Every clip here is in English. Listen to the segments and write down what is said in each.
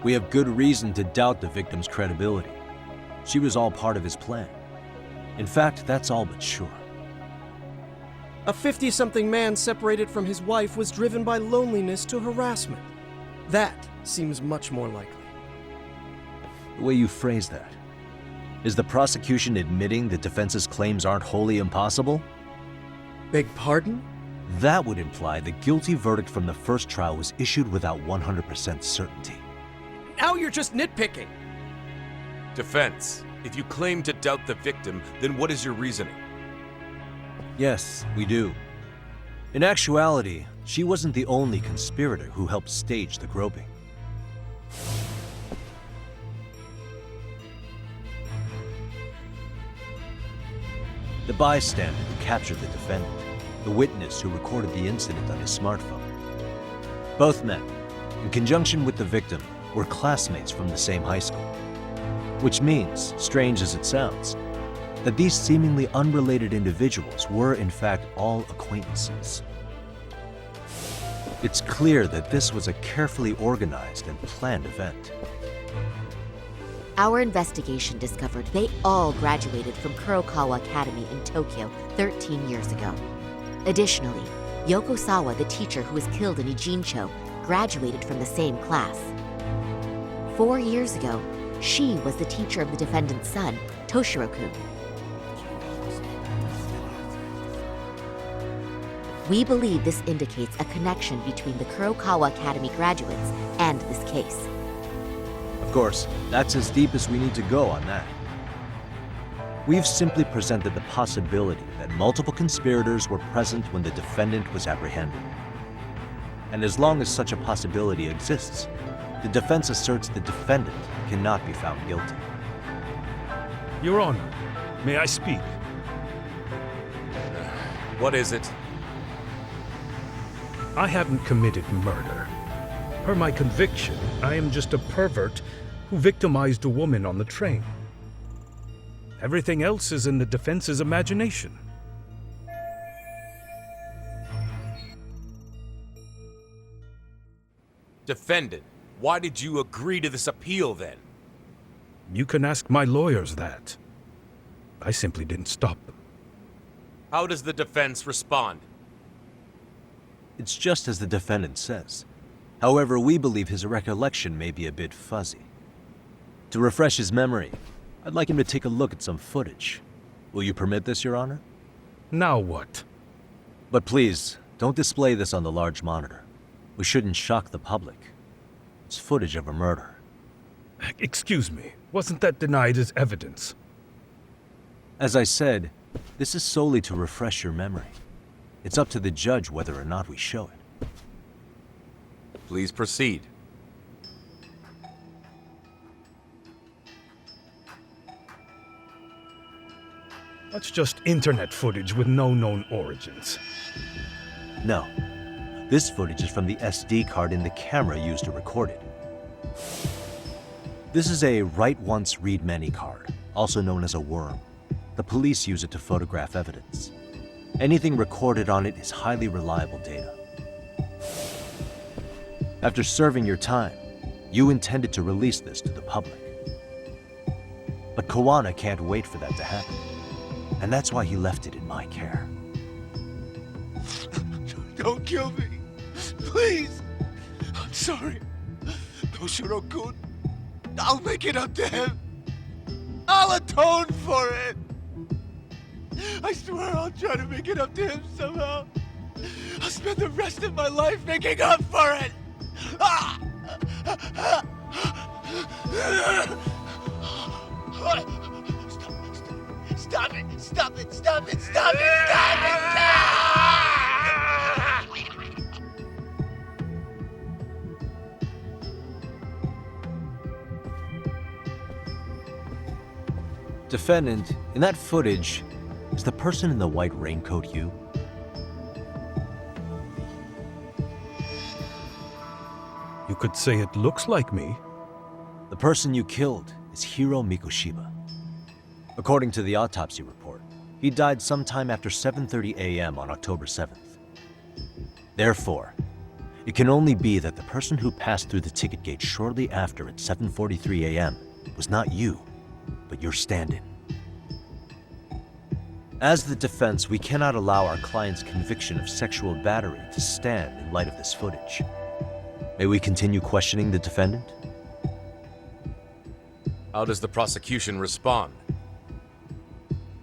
We have good reason to doubt the victim's credibility. She was all part of his plan. In fact, that's all but sure. A 50-something man separated from his wife was driven by loneliness to harassment. That seems much more likely. The way you phrase that, is the prosecution admitting the defense's claims aren't wholly impossible? Beg pardon? That would imply the guilty verdict from the first trial was issued without 100% certainty. Now you're just nitpicking. Defense, if you claim to doubt the victim, then what is your reasoning? Yes, we do. In actuality, she wasn't the only conspirator who helped stage the groping. The bystander who captured the defendant, the witness who recorded the incident on his smartphone. Both men, in conjunction with the victim, were classmates from the same high school. Which means, strange as it sounds, that these seemingly unrelated individuals were in fact all acquaintances. It's clear that this was a carefully organized and planned event. Our investigation discovered they all graduated from Kurokawa Academy in Tokyo 13 years ago. Additionally, Yoko Sawa, the teacher who was killed in Ijincho, graduated from the same class. 4 years ago, she was the teacher of the defendant's son, Toshiro-kun. We believe this indicates a connection between the Kurokawa Academy graduates and this case. Of course, that's as deep as we need to go on that. We've simply presented the possibility that multiple conspirators were present when the defendant was apprehended. And as long as such a possibility exists, the defense asserts the defendant cannot be found guilty. Your Honor, may I speak? What is it? I haven't committed murder. Per my conviction, I am just a pervert who victimized a woman on the train. Everything else is in the defense's imagination. Defendant, why did you agree to this appeal then? You can ask my lawyers that. I simply didn't stop them. How does the defense respond? It's just as the defendant says. However, we believe his recollection may be a bit fuzzy. To refresh his memory, I'd like him to take a look at some footage. Will you permit this, Your Honor? Now what? But please, don't display this on the large monitor. We shouldn't shock the public. It's footage of a murder. Excuse me, wasn't that denied as evidence? As I said, this is solely to refresh your memory. It's up to the judge whether or not we show it. Please proceed. That's just internet footage with no known origins. No. This footage is from the SD card in the camera used to record it. This is a write once, read many card, also known as a worm. The police use it to photograph evidence. Anything recorded on it is highly reliable data. After serving your time, you intended to release this to the public. But Kawana can't wait for that to happen. And that's why he left it in my care. Don't kill me. Please. I'm sorry. Toshiro-kun. I'll make it up to him. I'll atone for it. I swear I'll try to make it up to him somehow. I'll spend the rest of my life making up for it. Stop it! Stop it! Stop it! Stop it! Stop it! Defendant, in that footage, is the person in the white raincoat you? You could say it looks like me. The person you killed is Hiro Mikoshiba. According to the autopsy report, he died sometime after 7:30 a.m. on October 7th. Therefore, it can only be that the person who passed through the ticket gate shortly after at 7:43 a.m. was not you, but your stand-in. As the defense, we cannot allow our client's conviction of sexual battery to stand in light of this footage. May we continue questioning the defendant? How does the prosecution respond?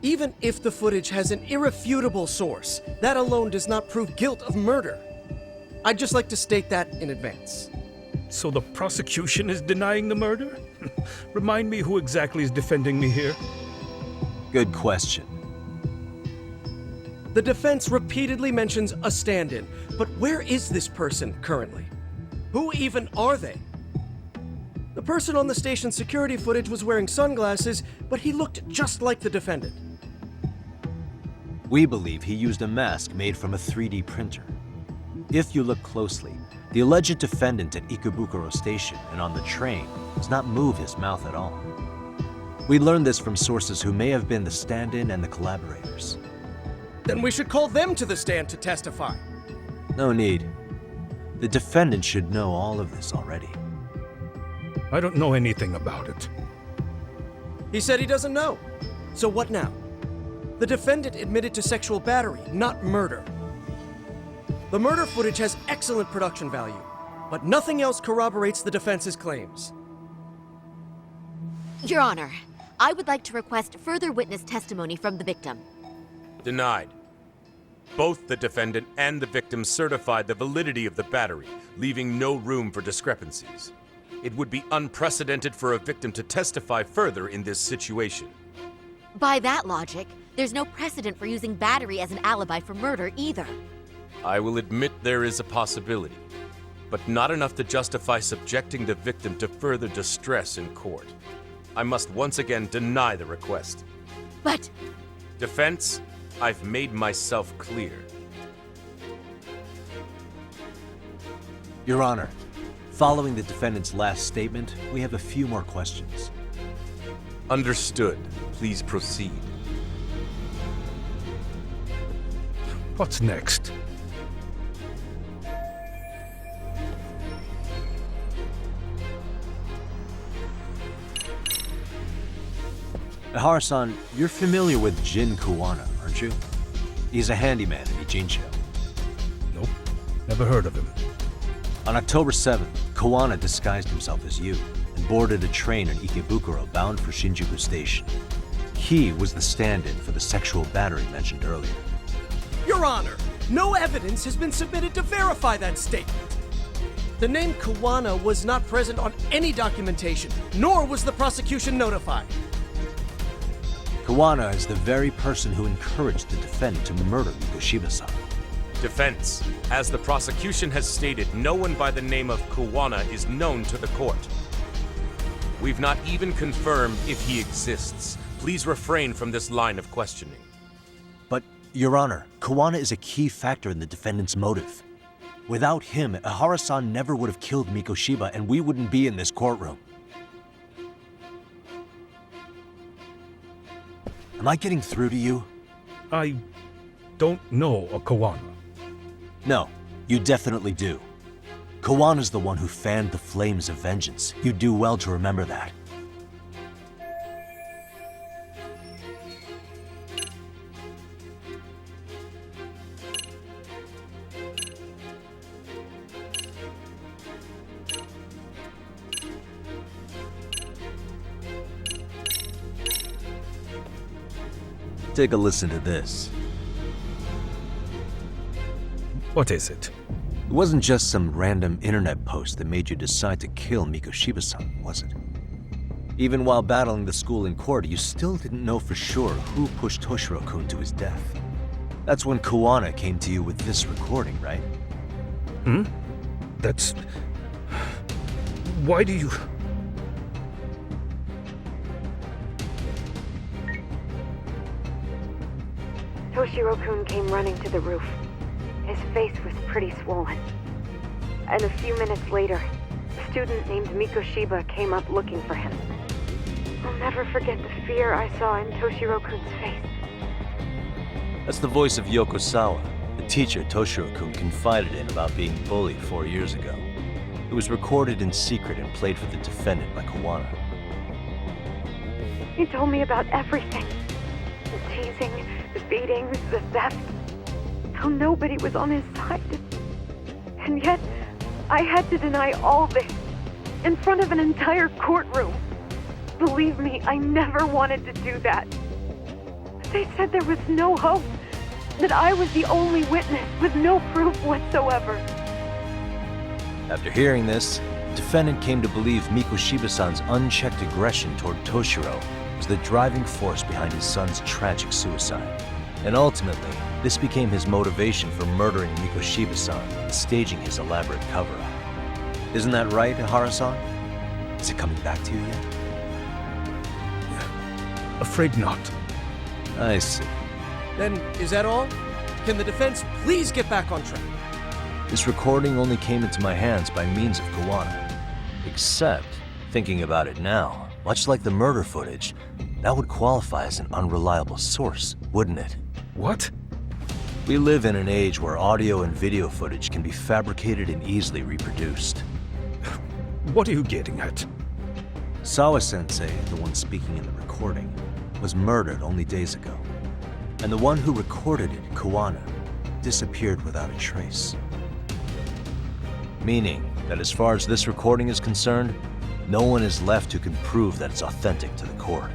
Even if the footage has an irrefutable source, that alone does not prove guilt of murder. I'd just like to state that in advance. So the prosecution is denying the murder? Remind me who exactly is defending me here? Good question. The defense repeatedly mentions a stand-in, but where is this person currently? Who even are they? The person on the station's security footage was wearing sunglasses, but he looked just like the defendant. We believe he used a mask made from a 3D printer. If you look closely, the alleged defendant at Ikebukuro Station and on the train does not move his mouth at all. We learned this from sources who may have been the stand-in and the collaborators. Then we should call them to the stand to testify. No need. The defendant should know all of this already. I don't know anything about it. He said he doesn't know. So what now? The defendant admitted to sexual battery, not murder. The murder footage has excellent production value, but nothing else corroborates the defense's claims. Your Honor, I would like to request further witness testimony from the victim. Denied. Both the defendant and the victim certified the validity of the battery, leaving no room for discrepancies. It would be unprecedented for a victim to testify further in this situation. By that logic, there's no precedent for using battery as an alibi for murder either. I will admit there is a possibility, but not enough to justify subjecting the victim to further distress in court. I must once again deny the request. But Defense, I've made myself clear. Your Honor, following the defendant's last statement, we have a few more questions. Understood. Please proceed. What's next? Ihara-san, you're familiar with Jin Kuwana, aren't you? He's a handyman in Ijincho. Nope, never heard of him. On October 7th, Kuwana disguised himself as you and boarded a train in Ikebukuro bound for Shinjuku Station. He was the stand-in for the sexual battery mentioned earlier. Your Honor, no evidence has been submitted to verify that statement. The name Kuwana was not present on any documentation, nor was the prosecution notified. Kuwana is the very person who encouraged the defendant to murder Mikoshiba-san. Defense, as the prosecution has stated, no one by the name of Kuwana is known to the court. We've not even confirmed if he exists. Please refrain from this line of questioning. But, Your Honor, Kuwana is a key factor in the defendant's motive. Without him, Ihara-san never would have killed Mikoshiba and we wouldn't be in this courtroom. Am I getting through to you? I don't know a Kawana. No, you definitely do. Kawana's the one who fanned the flames of vengeance. You do well to remember that. Take a listen to this. What is it? It wasn't just some random internet post that made you decide to kill Mikoshiba-san, was it? Even while battling the school in court, you still didn't know for sure who pushed Toshiro-kun to his death. That's when Kuwana came to you with this recording, right? That's... Why do you... Toshiro-kun came running to the roof. His face was pretty swollen. And a few minutes later, a student named Mikoshiba came up looking for him. I'll never forget the fear I saw in Toshiro-kun's face. That's the voice of Yoko Sawa, the teacher Toshiro-kun confided in about being bullied 4 years ago. It was recorded in secret and played for the defendant by Kawana. He told me about everything. The teasing, the beatings, the theft. How nobody was on his side. And yet, I had to deny all this in front of an entire courtroom. Believe me, I never wanted to do that. They said there was no hope, that I was the only witness with no proof whatsoever. After hearing this, the defendant came to believe Mikoshiba-san's unchecked aggression toward Toshiro was the driving force behind his son's tragic suicide. And ultimately, this became his motivation for murdering Mikoshiba-san and staging his elaborate cover-up. Isn't that right, Ihara-san? Is it coming back to you yet? Afraid not. I see. Then, is that all? Can the defense please get back on track? This recording only came into my hands by means of Kawana. Except, thinking about it now, much like the murder footage, that would qualify as an unreliable source, wouldn't it? What? We live in an age where audio and video footage can be fabricated and easily reproduced. What are you getting at? Sawa-sensei, the one speaking in the recording, was murdered only days ago. And the one who recorded it, Kawana, disappeared without a trace. Meaning that as far as this recording is concerned, no one is left who can prove that it's authentic to the court.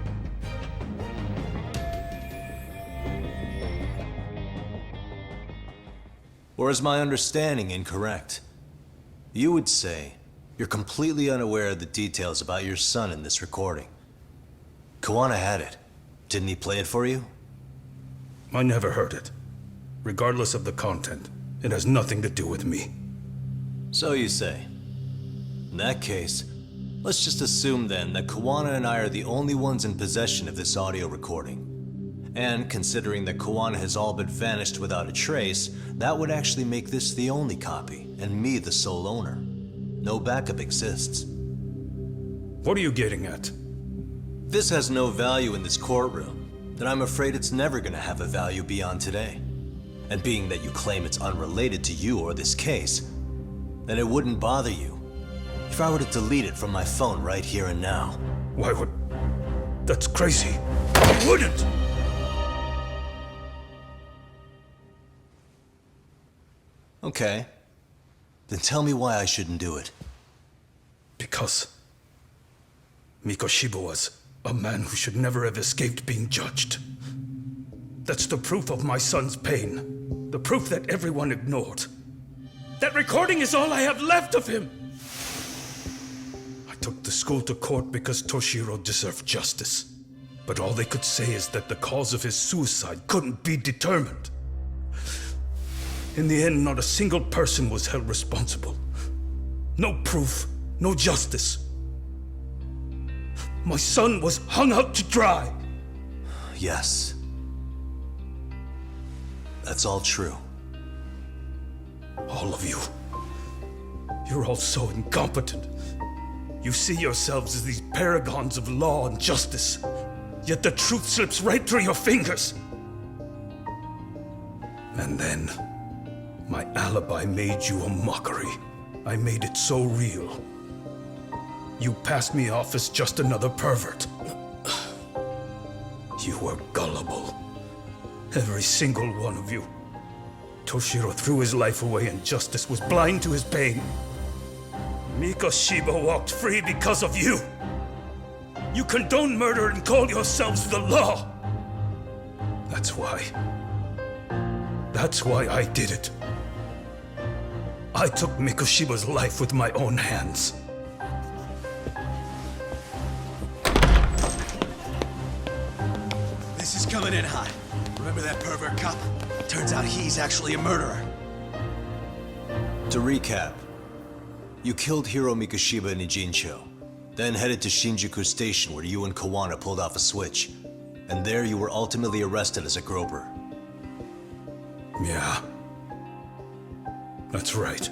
Or is my understanding incorrect? You would say you're completely unaware of the details about your son in this recording. Kawana had it. Didn't he play it for you? I never heard it. Regardless of the content, it has nothing to do with me. So you say. In that case, let's just assume then that Kawana and I are the only ones in possession of this audio recording. And considering that Kawana has all but vanished without a trace, that would actually make this the only copy, and me the sole owner. No backup exists. What are you getting at? This has no value in this courtroom, then I'm afraid it's never gonna have a value beyond today. And being that you claim it's unrelated to you or this case, then it wouldn't bother you if I were to delete it from my phone right here and now. Why would... That's crazy. I wouldn't! Okay. Then tell me why I shouldn't do it. Because Mikoshiba was a man who should never have escaped being judged. That's the proof of my son's pain. The proof that everyone ignored. That recording is all I have left of him! I took the school to court because Toshiro deserved justice. But all they could say is that the cause of his suicide couldn't be determined. In the end, not a single person was held responsible. No proof, no justice. My son was hung out to dry. Yes. That's all true. All of you. You're all so incompetent. You see yourselves as these paragons of law and justice, yet the truth slips right through your fingers. And then, my alibi made you a mockery. I made it so real. You passed me off as just another pervert. You were gullible. Every single one of you. Toshiro threw his life away and justice was blind to his pain. Mikoshiba walked free because of you. You condone murder and call yourselves the law. That's why I did it. I took Mikoshiba's life with my own hands. This is coming in hot. Remember that pervert cop? Turns out he's actually a murderer. To recap, you killed Hiro Mikoshiba in Ijincho, then headed to Shinjuku Station where you and Kawana pulled off a switch, and there you were ultimately arrested as a groper. Yeah. That's right.